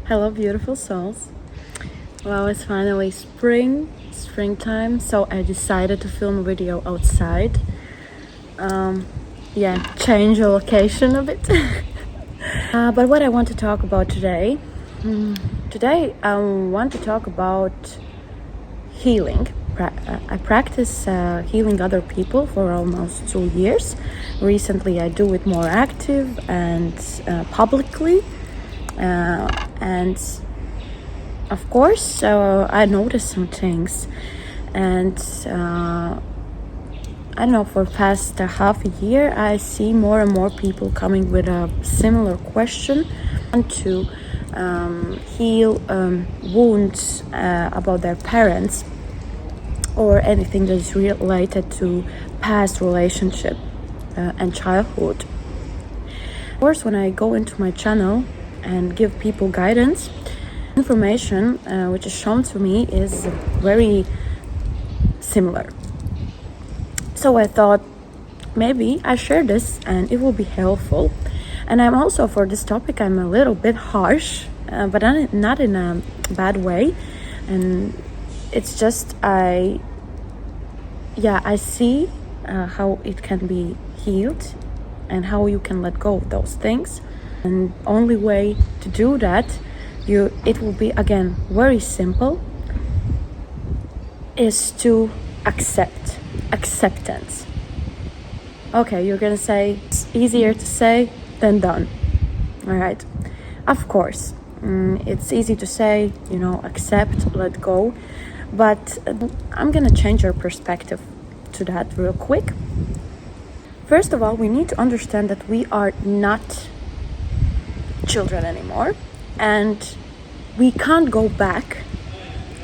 Hello, beautiful souls. Well, it's finally springtime, so I decided to film a video outside. Change the location a bit. But what I want to talk about today, today I want to talk about healing. I practice healing other people for almost 2 years. Recently, I do it more active and publicly. And of course, I noticed some things, and I don't know, for past half a year, I see more and more people coming with a similar question to heal wounds about their parents or anything that is related to past relationship and childhood. Of course, when I go into my channel and give people guidance, information which is shown to me is very similar. So I thought maybe I share this and it will be helpful. And I'm also, for this topic, I'm a little bit harsh, but not in a bad way. And it's just I see how it can be healed and how you can let go of those things. And only way to do that, it will be, again, very simple, is to acceptance. Okay, you're gonna say it's easier to say than done. All right, of course, it's easy to say, accept, let go, but I'm gonna change your perspective to that real quick. First of all, we need to understand that we are not children anymore, and we can't go back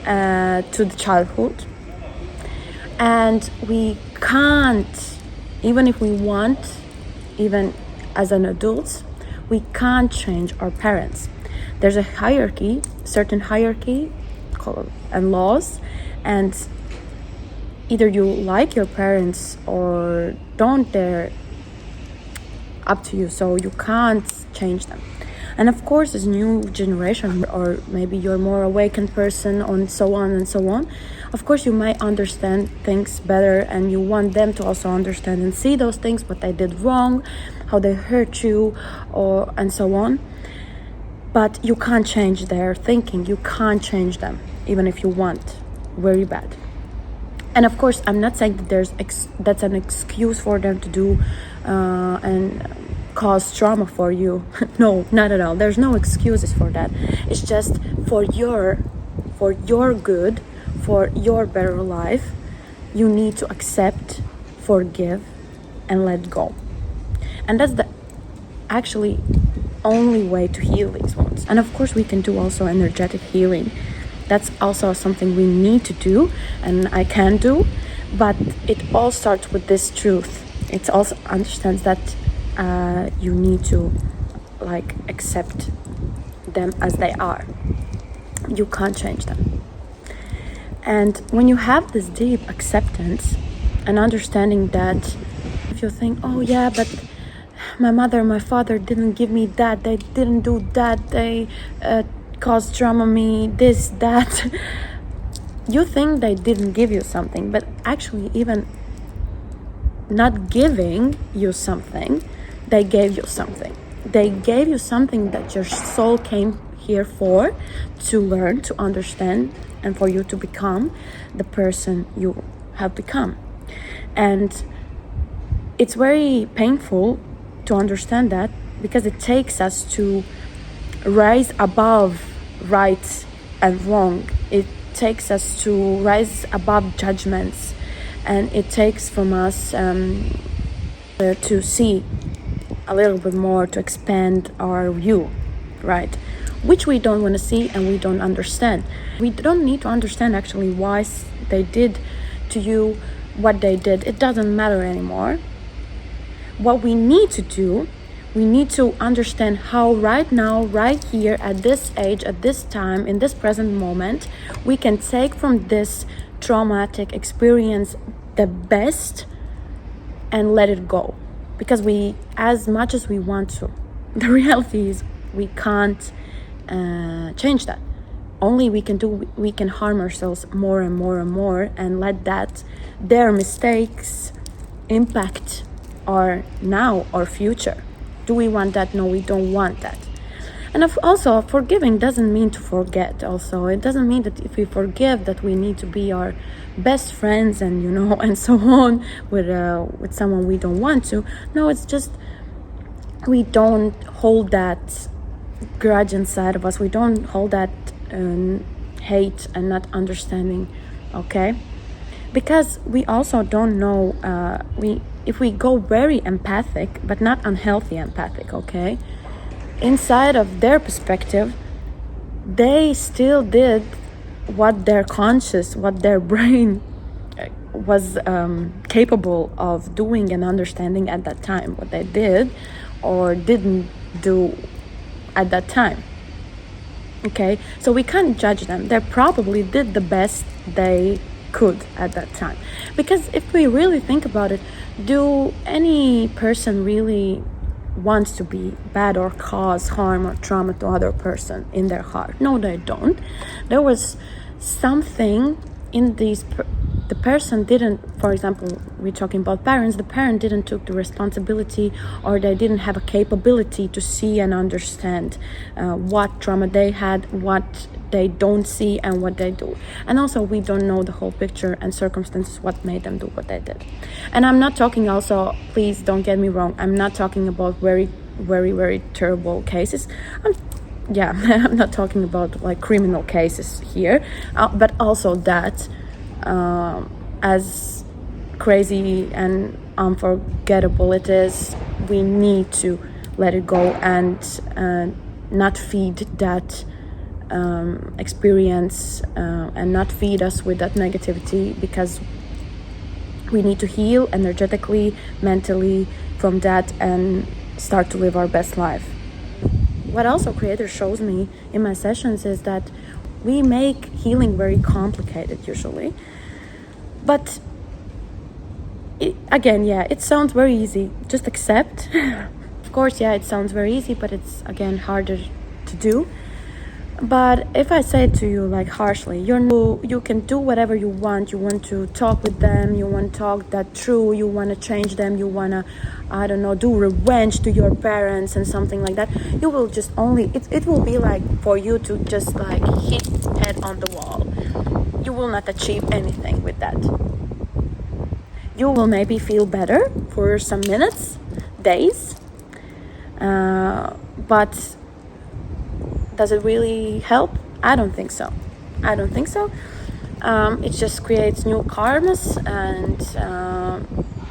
to the childhood, and we can't, even if we want, even as an adult, we can't change our parents. There's a certain hierarchy and laws, and either you like your parents or don't, they're up to you, so you can't change them. And of course, as new generation, or maybe you're more awakened person, and so on and so on, of course you might understand things better, and you want them to also understand and see those things, what they did wrong, how they hurt you, and so on. But you can't change their thinking. You can't change them, even if you want very bad. And of course, I'm not saying that that's an excuse for them to do and cause trauma for you. No, not at all. There's no excuses for that. It's just for your good, for your better life, you need to accept, forgive, and let go. And that's the actually only way to heal these wounds. And of course, we can do also energetic healing. That's also something we need to do, and I can do, but it all starts with this truth. It also understands that you need to accept them as they are. You can't change them. And when you have this deep acceptance and understanding that, if you think, oh yeah, but my mother, my father didn't give me that, they didn't do that, they caused trauma me, this, that. You think they didn't give you something, but actually, even not giving you something, they gave you something. They gave you something that your soul came here for, to learn, to understand, and for you to become the person you have become. And it's very painful to understand that, because it takes us to rise above right and wrong. It takes us to rise above judgments, and it takes from us to see a little bit more, to expand our view, right? Which we don't want to see and we don't understand. We don't need to understand actually why they did to you what they did. It doesn't matter anymore. What we need to do, we need to understand how right now, right here, at this age, at this time, in this present moment, we can take from this traumatic experience the best and let it go. Because we, as much as we want to, the reality is we can't change that. Only we can harm ourselves more and more and more, and let their mistakes impact our future. Do we want that? No, we don't want that. And also, forgiving doesn't mean to forget. Also, it doesn't mean that if we forgive that we need to be our best friends and and so on with someone we don't want to. No, it's just we don't hold that grudge inside of us. We don't hold that hate and not understanding. Okay, because we also don't know. If we go very empathic, but not unhealthy empathic. Okay. Inside of their perspective, they still did what their brain was capable of doing and understanding at that time, what they did or didn't do at that time. Okay, so we can't judge them. They probably did the best they could at that time. Because if we really think about it, do any person really wants to be bad or cause harm or trauma to other person in their heart? No, they don't. There was something in these the person didn't, for example, we're talking about parents, the parent didn't took the responsibility, or they didn't have a capability to see and understand what trauma they had, what they don't see, and what they do. And also, we don't know the whole picture and circumstances what made them do what they did. And I'm not talking also, please don't get me wrong, I'm not talking about very, very, very terrible cases. I'm not talking about like criminal cases here, but also that as crazy and unforgettable it is, we need to let it go and not feed that experience and not feed us with that negativity, because we need to heal energetically, mentally from that and start to live our best life. What also Creator shows me in my sessions is that we make healing very complicated usually. But it sounds very easy. Just accept. Of course, it sounds very easy, but it's again harder to do. But if I say to you like harshly, you can do whatever you want. You want to talk with them, you want to talk that through, you want to change them, you want to, I don't know, do revenge to your parents and something like that. You will just it will be like for you to just like hit head on the wall. You will not achieve anything with that. You will maybe feel better for some minutes, days, but does it really help? I don't think so. It just creates new karmas and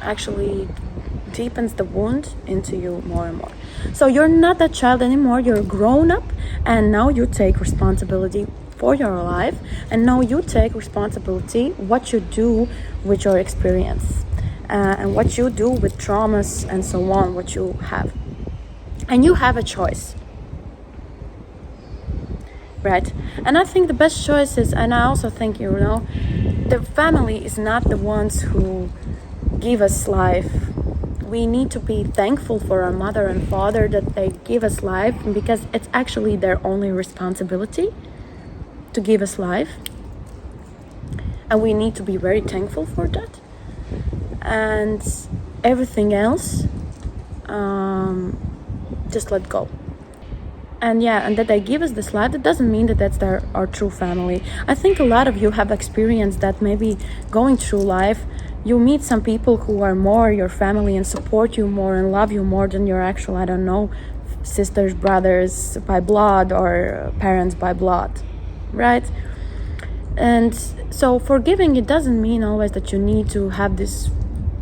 actually deepens the wound into you more and more. So you're not that child anymore. You're grown up, and now you take responsibility for your life, and now you take responsibility what you do with your experience and what you do with traumas and so on, what you have. And you have a choice. Right? And I think the best choice is, and I also think, the family is not the ones who give us life. We need to be thankful for our mother and father that they give us life, because it's actually their only responsibility to give us life. And we need to be very thankful for that. And everything else, just let go. And that they give us this life, that doesn't mean that that's our true family. I think a lot of you have experienced that maybe going through life, you meet some people who are more your family and support you more and love you more than your actual, I don't know, sisters, brothers by blood or parents by blood, right? And so forgiving, it doesn't mean always that you need to have this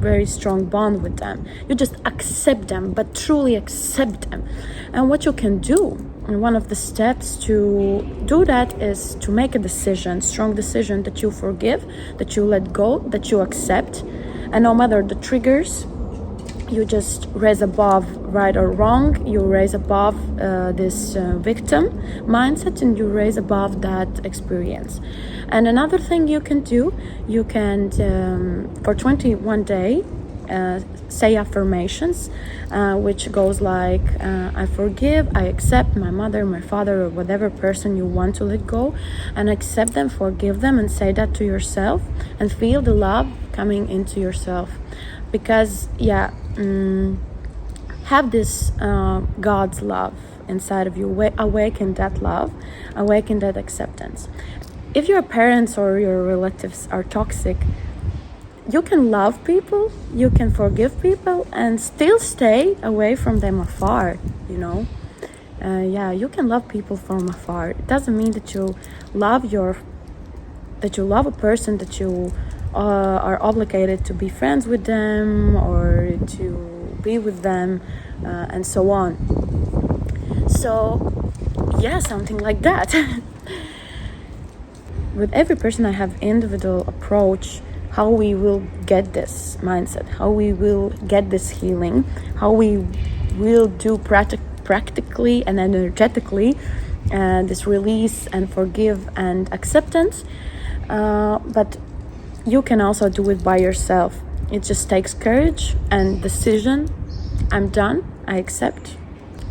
very strong bond with them. You just accept them, but truly accept them. And what you can do, and one of the steps to do that, is to make a strong decision that you forgive, that you let go, that you accept. And no matter the triggers, you just raise above right or wrong. You raise above this victim mindset, and you raise above that experience. And another thing you can do, you can for 21 days say affirmations, which goes like, I forgive, I accept my mother, my father, or whatever person you want to let go, and accept them, forgive them, and say that to yourself, and feel the love coming into yourself. Because have this God's love inside of you. Awaken that love, awaken that acceptance. If your parents or your relatives are toxic, you can love people, you can forgive people, and still stay away from them afar, you know. You can love people from afar. It doesn't mean that you love a person, that you are obligated to be friends with them or to be with them, and so on. So something like that. With every person I have individual approach, how we will get this mindset, how we will get this healing, how we will do practically and energetically this release and forgive and acceptance. But you can also do it by yourself. It just takes courage and decision. I'm done, I accept.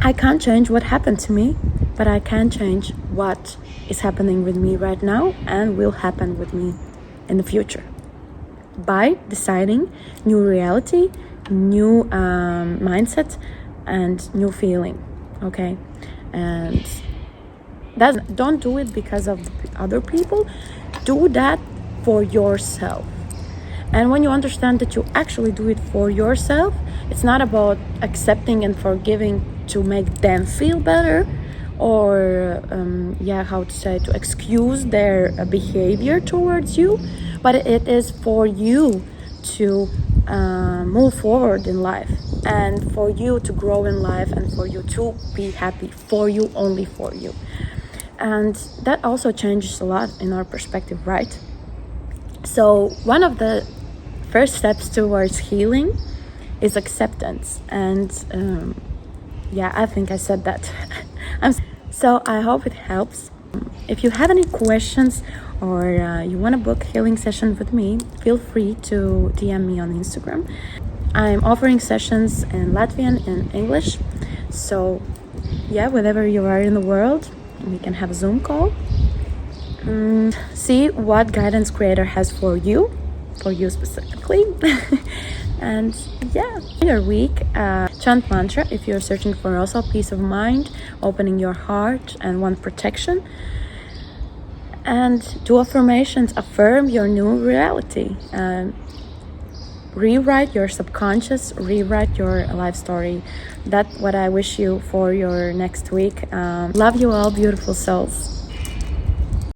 I can't change what happened to me, but I can change what is happening with me right now and will happen with me in the future. By deciding new reality, new mindset, and new feeling, okay? And don't do it because of the other people. Do that for yourself. And when you understand that you actually do it for yourself, it's not about accepting and forgiving to make them feel better, or to excuse their behavior towards you, but it is for you to move forward in life, and for you to grow in life, and for you to be happy, for you, only for you. And that also changes a lot in our perspective, right? So one of the first steps towards healing is acceptance. And I think I said that. So I hope it helps. If you have any questions or you want to book healing session with me, feel free to DM me on Instagram. I'm offering sessions in Latvian and English. So wherever you are in the world, we can have a Zoom call. See what guidance creator has for you specifically. And your week, chant mantra if you're searching for also peace of mind, opening your heart and want protection. And do affirmations, affirm your new reality. Rewrite your subconscious, rewrite your life story. That's what I wish you for your next week. Love you all, beautiful souls.